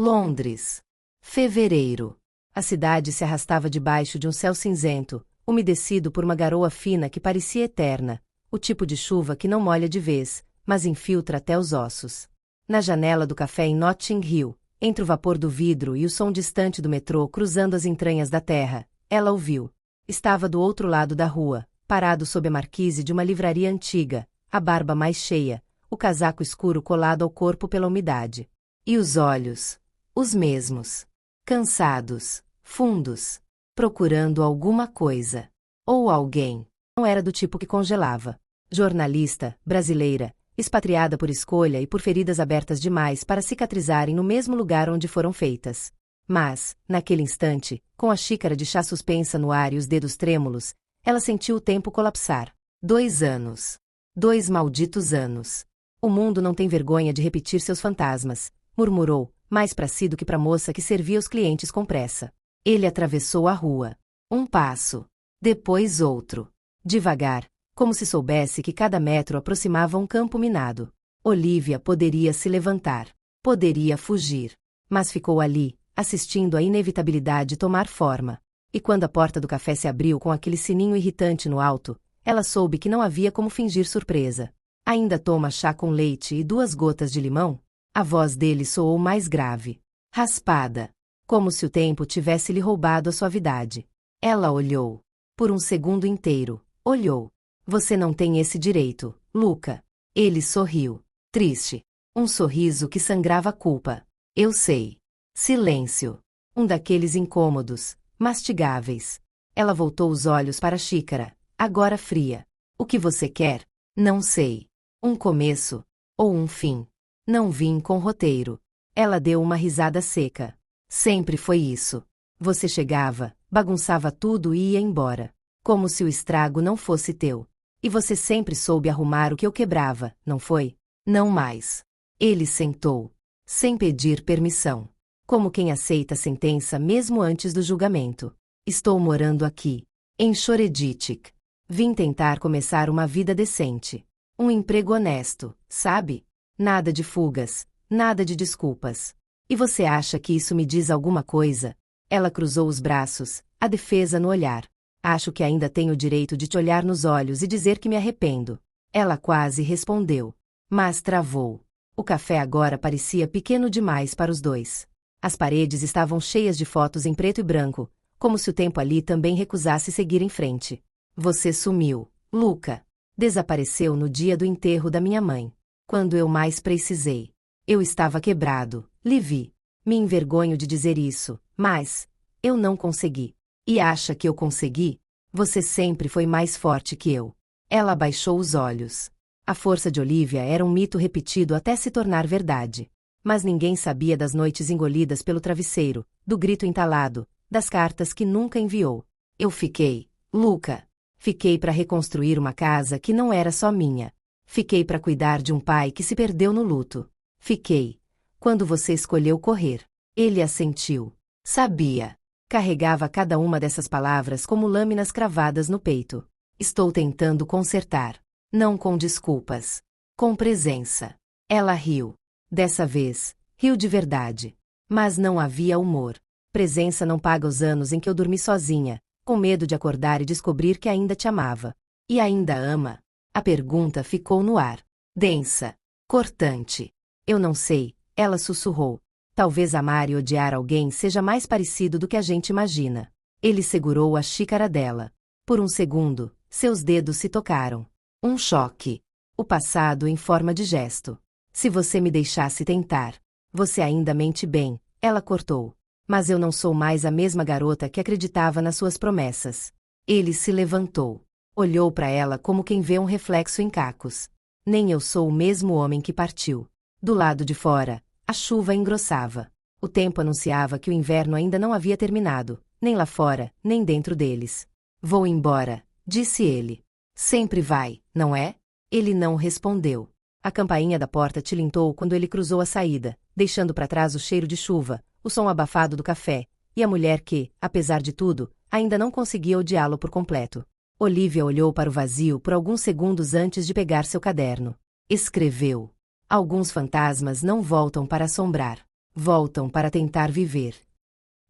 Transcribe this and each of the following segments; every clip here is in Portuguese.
Londres. Fevereiro. A cidade se arrastava debaixo de um céu cinzento, umedecido por uma garoa fina que parecia eterna, o tipo de chuva que não molha de vez, mas infiltra até os ossos. Na janela do café em Notting Hill, entre o vapor do vidro e o som distante do metrô cruzando as entranhas da terra, ela o viu. Estava do outro lado da rua, parado sob a marquise de uma livraria antiga, a barba mais cheia, o casaco escuro colado ao corpo pela umidade. E os olhos? Os mesmos. Cansados, fundos, procurando alguma coisa. Ou alguém. Não era do tipo que congelava. Jornalista, brasileira, expatriada por escolha e por feridas abertas demais para cicatrizarem no mesmo lugar onde foram feitas. Mas, naquele instante, com a xícara de chá suspensa no ar e os dedos trêmulos, ela sentiu o tempo colapsar. 2 anos. 2 malditos anos. O mundo não tem vergonha de repetir seus fantasmas, murmurou, mais para si do que para a moça que servia os clientes com pressa. Ele atravessou a rua. Um passo. Depois outro. Devagar, como se soubesse que cada metro aproximava um campo minado. Olivia poderia se levantar. Poderia fugir. Mas ficou ali, assistindo a inevitabilidade tomar forma. E quando a porta do café se abriu com aquele sininho irritante no alto, ela soube que não havia como fingir surpresa. Ainda toma chá com leite e 2 gotas de limão? A voz dele soou mais grave. Raspada. Como se o tempo tivesse lhe roubado a suavidade. Ela olhou. Por um segundo inteiro, olhou. Você não tem esse direito, Luca. Ele sorriu. Triste. Um sorriso que sangrava culpa. Eu sei. Silêncio. Um daqueles incômodos, mastigáveis. Ela voltou os olhos para a xícara, agora fria. O que você quer? Não sei. Um começo. Ou um fim. Não vim com roteiro. Ela deu uma risada seca. Sempre foi isso. Você chegava, bagunçava tudo e ia embora. Como se o estrago não fosse teu. E você sempre soube arrumar o que eu quebrava, não foi? Não mais. Ele sentou. Sem pedir permissão. Como quem aceita a sentença mesmo antes do julgamento. Estou morando aqui. Em Shoreditch. Vim tentar começar uma vida decente. Um emprego honesto, sabe? Nada de fugas, nada de desculpas. E você acha que isso me diz alguma coisa? Ela cruzou os braços, a defesa no olhar. Acho que ainda tenho o direito de te olhar nos olhos e dizer que me arrependo. Ela quase respondeu. Mas travou. O café agora parecia pequeno demais para os dois. As paredes estavam cheias de fotos em preto e branco, como se o tempo ali também recusasse seguir em frente. Você sumiu, Luca. Desapareceu no dia do enterro da minha mãe. Quando eu mais precisei. Eu estava quebrado, lhe vi. Me envergonho de dizer isso, mas eu não consegui. E acha que eu consegui? Você sempre foi mais forte que eu. Ela abaixou os olhos. A força de Olivia era um mito repetido até se tornar verdade. Mas ninguém sabia das noites engolidas pelo travesseiro, do grito entalado, das cartas que nunca enviou. Eu fiquei, Luca. Fiquei para reconstruir uma casa que não era só minha. Fiquei para cuidar de um pai que se perdeu no luto. Fiquei. Quando você escolheu correr. Ele assentiu. Sabia. Carregava cada uma dessas palavras como lâminas cravadas no peito. Estou tentando consertar. Não com desculpas. Com presença. Ela riu. Dessa vez, riu de verdade. Mas não havia humor. Presença não paga os anos em que eu dormi sozinha, com medo de acordar e descobrir que ainda te amava. E ainda ama? A pergunta ficou no ar. Densa. Cortante. Eu não sei, ela sussurrou. Talvez amar e odiar alguém seja mais parecido do que a gente imagina. Ele segurou a xícara dela. Por um segundo, seus dedos se tocaram. Um choque. O passado em forma de gesto. Se você me deixasse tentar. Você ainda mente bem, ela cortou. Mas eu não sou mais a mesma garota que acreditava nas suas promessas. Ele se levantou. Olhou para ela como quem vê um reflexo em cacos. Nem eu sou o mesmo homem que partiu. Do lado de fora, a chuva engrossava. O tempo anunciava que o inverno ainda não havia terminado, nem lá fora, nem dentro deles. Vou embora, disse ele. Sempre vai, não é? Ele não respondeu. A campainha da porta tilintou quando ele cruzou a saída, deixando para trás o cheiro de chuva, o som abafado do café, e a mulher que, apesar de tudo, ainda não conseguia odiá-lo por completo. Olivia olhou para o vazio por alguns segundos antes de pegar seu caderno. Escreveu. Alguns fantasmas não voltam para assombrar. Voltam para tentar viver.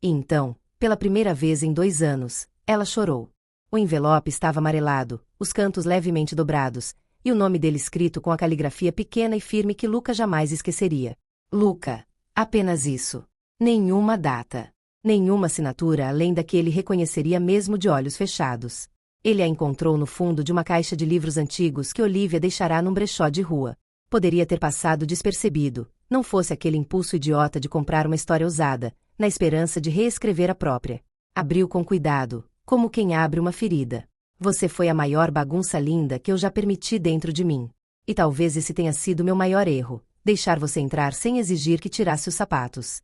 E então, pela primeira vez em 2 anos, ela chorou. O envelope estava amarelado, os cantos levemente dobrados, e o nome dele escrito com a caligrafia pequena e firme que Luca jamais esqueceria. Luca. Apenas isso. Nenhuma data. Nenhuma assinatura além da que ele reconheceria mesmo de olhos fechados. Ele a encontrou no fundo de uma caixa de livros antigos que Olivia deixará num brechó de rua. Poderia ter passado despercebido, não fosse aquele impulso idiota de comprar uma história usada, na esperança de reescrever a própria. Abriu com cuidado, como quem abre uma ferida. Você foi a maior bagunça linda que eu já permiti dentro de mim. E talvez esse tenha sido meu maior erro, deixar você entrar sem exigir que tirasse os sapatos.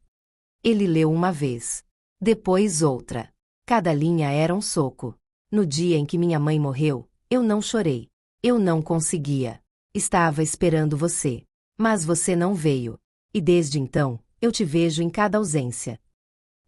Ele leu uma vez. Depois outra. Cada linha era um soco. No dia em que minha mãe morreu, eu não chorei. Eu não conseguia. Estava esperando você. Mas você não veio. E desde então, eu te vejo em cada ausência.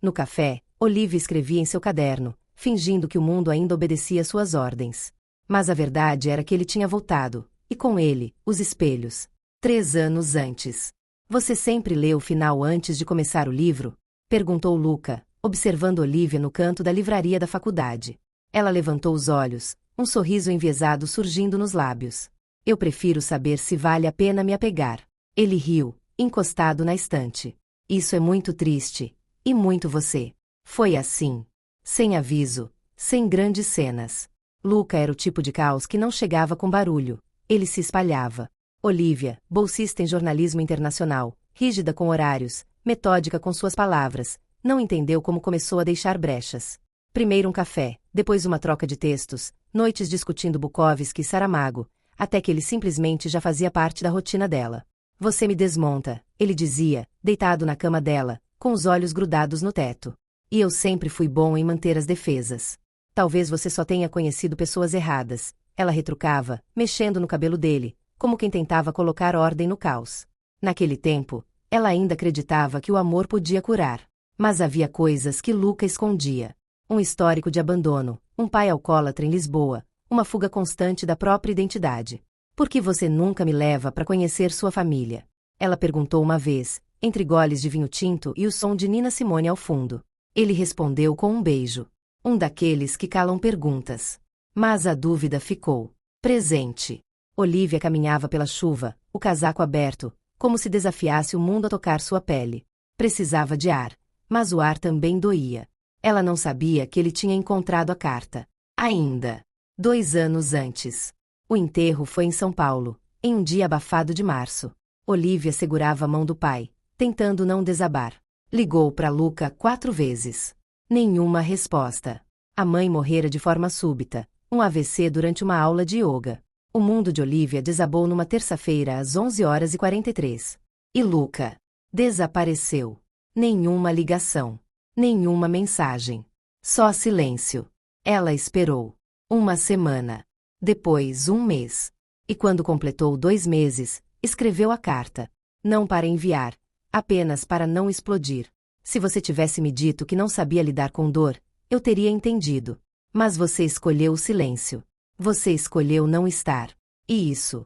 No café, Olivia escrevia em seu caderno, fingindo que o mundo ainda obedecia suas ordens. Mas a verdade era que ele tinha voltado, e com ele, os espelhos. 3 anos antes. Você sempre lê o final antes de começar o livro? Perguntou Luca, observando Olivia no canto da livraria da faculdade. Ela levantou os olhos, um sorriso enviesado surgindo nos lábios. Eu prefiro saber se vale a pena me apegar. Ele riu, encostado na estante. Isso é muito triste. E muito você. Foi assim. Sem aviso, sem grandes cenas. Luca era o tipo de caos que não chegava com barulho. Ele se espalhava. Olivia, bolsista em jornalismo internacional, rígida com horários, metódica com suas palavras, não entendeu como começou a deixar brechas. Primeiro um café, depois uma troca de textos, noites discutindo Bukowski e Saramago, até que ele simplesmente já fazia parte da rotina dela. Você me desmonta, ele dizia, deitado na cama dela, com os olhos grudados no teto. E eu sempre fui bom em manter as defesas. Talvez você só tenha conhecido pessoas erradas, ela retrucava, mexendo no cabelo dele, como quem tentava colocar ordem no caos. Naquele tempo, ela ainda acreditava que o amor podia curar. Mas havia coisas que Luca escondia. Um histórico de abandono, um pai alcoólatra em Lisboa, uma fuga constante da própria identidade. Por que você nunca me leva para conhecer sua família? Ela perguntou uma vez, entre goles de vinho tinto e o som de Nina Simone ao fundo. Ele respondeu com um beijo. Um daqueles que calam perguntas. Mas a dúvida ficou. Presente. Olivia caminhava pela chuva, o casaco aberto, como se desafiasse o mundo a tocar sua pele. Precisava de ar, mas o ar também doía. Ela não sabia que ele tinha encontrado a carta. Ainda. 2 anos antes. O enterro foi em São Paulo, em um dia abafado de março. Olivia segurava a mão do pai, tentando não desabar. Ligou para Luca 4 vezes. Nenhuma resposta. A mãe morrera de forma súbita, um AVC durante uma aula de yoga. O mundo de Olivia desabou numa terça-feira às 11h43. E Luca desapareceu. Nenhuma ligação. Nenhuma mensagem. Só silêncio. Ela esperou. 1 semana. Depois 1 mês. E quando completou 2 meses, escreveu a carta. Não para enviar. Apenas para não explodir. Se você tivesse me dito que não sabia lidar com dor, eu teria entendido. Mas você escolheu o silêncio. Você escolheu não estar. E isso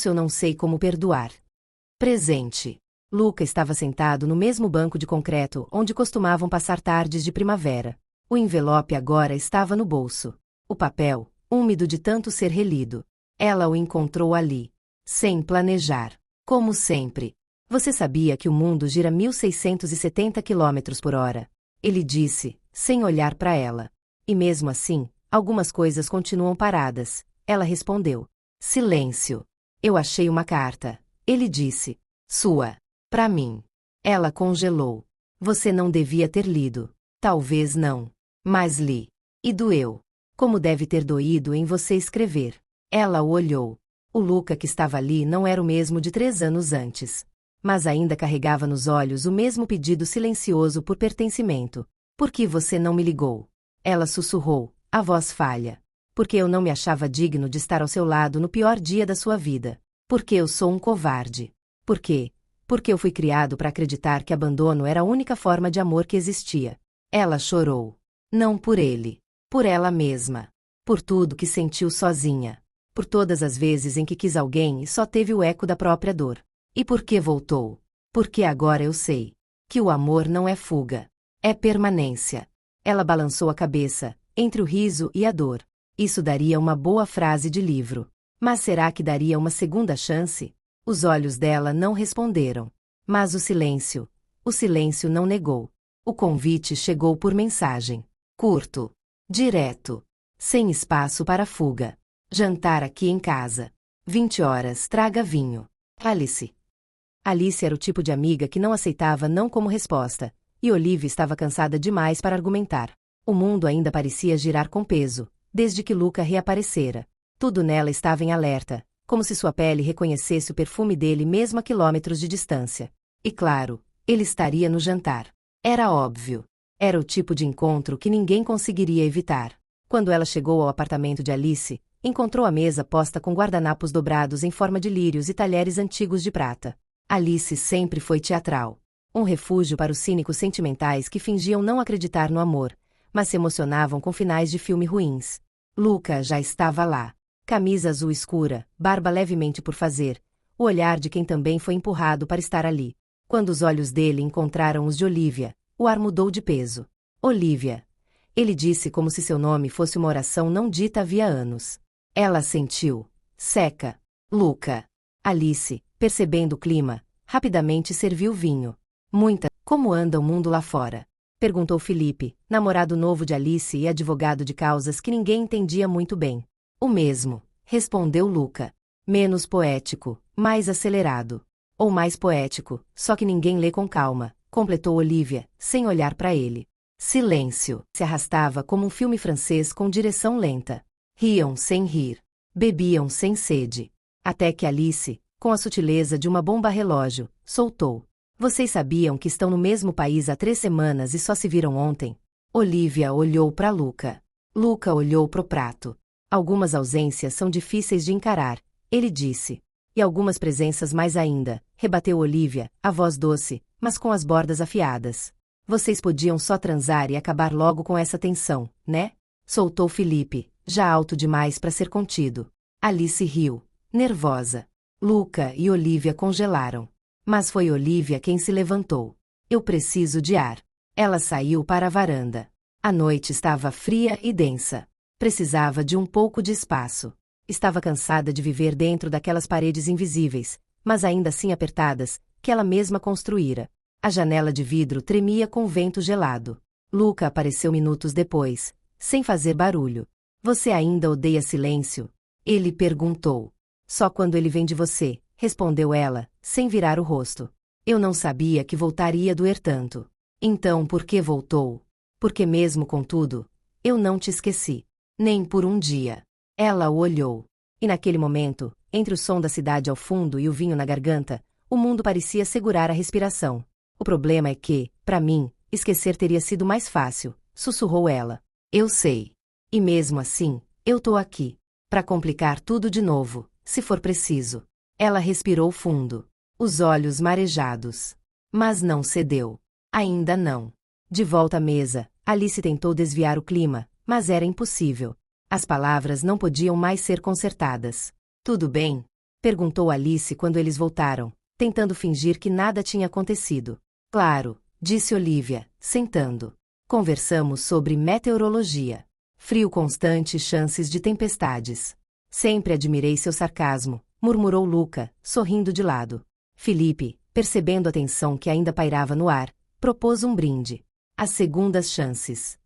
eu não sei como perdoar. Presente. Luca estava sentado no mesmo banco de concreto onde costumavam passar tardes de primavera. O envelope agora estava no bolso. O papel, úmido de tanto ser relido. Ela o encontrou ali. Sem planejar. Como sempre. Você sabia que o mundo gira 1670 km/h? Ele disse, sem olhar para ela. E mesmo assim, algumas coisas continuam paradas. Ela respondeu. Silêncio. Eu achei uma carta. Ele disse. Sua. Para mim. Ela congelou. Você não devia ter lido. Talvez não. Mas li. E doeu. Como deve ter doído em você escrever. Ela o olhou. O Luca que estava ali não era o mesmo de 3 anos antes. Mas ainda carregava nos olhos o mesmo pedido silencioso por pertencimento. Por que você não me ligou? Ela sussurrou, a voz falha. Porque eu não me achava digno de estar ao seu lado no pior dia da sua vida. Porque eu sou um covarde. Por quê? Porque eu fui criado para acreditar que abandono era a única forma de amor que existia. Ela chorou. Não por ele. Por ela mesma. Por tudo que sentiu sozinha. Por todas as vezes em que quis alguém e só teve o eco da própria dor. E por que voltou? Porque agora eu sei. Que o amor não é fuga. É permanência. Ela balançou a cabeça, entre o riso e a dor. Isso daria uma boa frase de livro. Mas será que daria uma segunda chance? Os olhos dela não responderam. Mas o silêncio não negou. O convite chegou por mensagem. Curto. Direto. Sem espaço para fuga. Jantar aqui em casa. 20 horas, traga vinho. Alice. Alice era o tipo de amiga que não aceitava não como resposta, e Olivia estava cansada demais para argumentar. O mundo ainda parecia girar com peso, desde que Luca reaparecera. Tudo nela estava em alerta, como se sua pele reconhecesse o perfume dele mesmo a quilômetros de distância. E claro, ele estaria no jantar. Era óbvio. Era o tipo de encontro que ninguém conseguiria evitar. Quando ela chegou ao apartamento de Alice, encontrou a mesa posta com guardanapos dobrados em forma de lírios e talheres antigos de prata. Alice sempre foi teatral. Um refúgio para os cínicos sentimentais que fingiam não acreditar no amor, mas se emocionavam com finais de filme ruins. Luca já estava lá. Camisa azul escura, barba levemente por fazer, o olhar de quem também foi empurrado para estar ali. Quando os olhos dele encontraram os de Olivia, o ar mudou de peso. Olivia. Ele disse como se seu nome fosse uma oração não dita havia anos. Ela assentiu. Seca. Luca. Alice, percebendo o clima, rapidamente serviu vinho. Muita. Como anda o mundo lá fora? Perguntou Felipe, namorado novo de Alice e advogado de causas que ninguém entendia muito bem. O mesmo, respondeu Luca. Menos poético, mais acelerado. Ou mais poético, só que ninguém lê com calma, completou Olivia, sem olhar para ele. Silêncio. Se arrastava como um filme francês com direção lenta. Riam sem rir. Bebiam sem sede. Até que Alice, com a sutileza de uma bomba relógio, soltou. Vocês sabiam que estão no mesmo país há 3 semanas e só se viram ontem? Olivia olhou para Luca. Luca olhou pro prato. Algumas ausências são difíceis de encarar, ele disse. E algumas presenças mais ainda, rebateu Olivia, a voz doce, mas com as bordas afiadas. Vocês podiam só transar e acabar logo com essa tensão, né? Soltou Felipe, já alto demais para ser contido. Alice riu, nervosa. Luca e Olivia congelaram. Mas foi Olivia quem se levantou. Eu preciso de ar. Ela saiu para a varanda. A noite estava fria e densa. Precisava de um pouco de espaço. Estava cansada de viver dentro daquelas paredes invisíveis, mas ainda assim apertadas, que ela mesma construíra. A janela de vidro tremia com o vento gelado. Luca apareceu minutos depois, sem fazer barulho. Você ainda odeia silêncio? Ele perguntou. Só quando ele vem de você, respondeu ela, sem virar o rosto. Eu não sabia que voltaria a doer tanto. Então por que voltou? Porque mesmo com tudo, eu não te esqueci. Nem por um dia. Ela o olhou. E naquele momento, entre o som da cidade ao fundo e o vinho na garganta, o mundo parecia segurar a respiração. O problema é que, para mim, esquecer teria sido mais fácil, sussurrou ela. Eu sei. E mesmo assim, eu tô aqui. Para complicar tudo de novo, se for preciso. Ela respirou fundo. Os olhos marejados. Mas não cedeu. Ainda não. De volta à mesa, Alice tentou desviar o clima, mas era impossível. As palavras não podiam mais ser consertadas. Tudo bem? Perguntou Alice quando eles voltaram, tentando fingir que nada tinha acontecido. Claro, disse Olivia, sentando. Conversamos sobre meteorologia. Frio constante e chances de tempestades. Sempre admirei seu sarcasmo, murmurou Luca, sorrindo de lado. Felipe, percebendo a tensão que ainda pairava no ar, propôs um brinde. As segundas chances.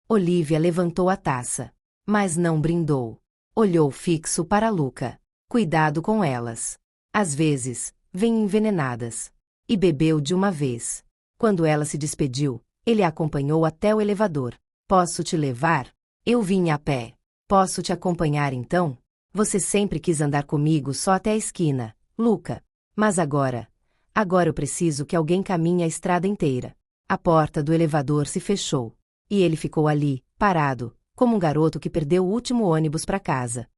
Olivia levantou a taça. Mas não brindou. Olhou fixo para Luca. Cuidado com elas. Às vezes, vêm envenenadas. E bebeu de uma vez. Quando ela se despediu, ele a acompanhou até o elevador. Posso te levar? Eu vim a pé. Posso te acompanhar então? Você sempre quis andar comigo só até a esquina, Luca. Mas agora eu preciso que alguém caminhe a estrada inteira. A porta do elevador se fechou. E ele ficou ali, parado, como um garoto que perdeu o último ônibus para casa.